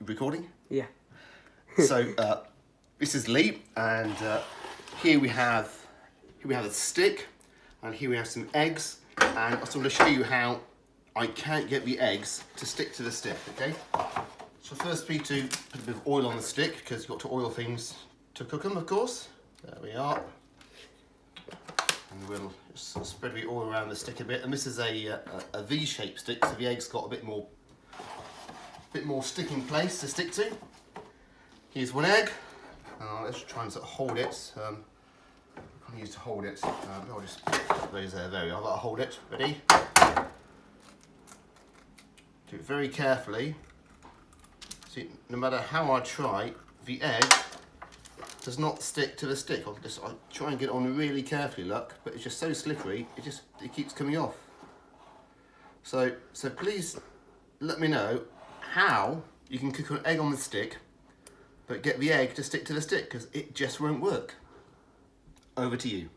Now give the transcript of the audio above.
recording? Yeah. So this is Lee, and here we have a stick, and here we have some eggs, and I'm going to show you how I can't get the eggs to stick to the stick. Okay. So first we need to put a bit of oil on the stick because you've got to oil things to cook them, of course. There we are. And we'll just spread the oil around the stick a bit. And this is a V-shaped stick, so the eggs got a bit more sticking place to stick to. Here's one egg. Let's try and sort of hold it. I use to hold it. I'll just put those there. There we are. I'll hold it. Ready? Do it very carefully. See, no matter how I try, the egg does not stick to the stick. I try and get it on really carefully, look, but it's just so slippery. It keeps coming off. So please let me know how you can cook an egg on the stick, but get the egg to stick to the stick, because it just won't work. Over to you.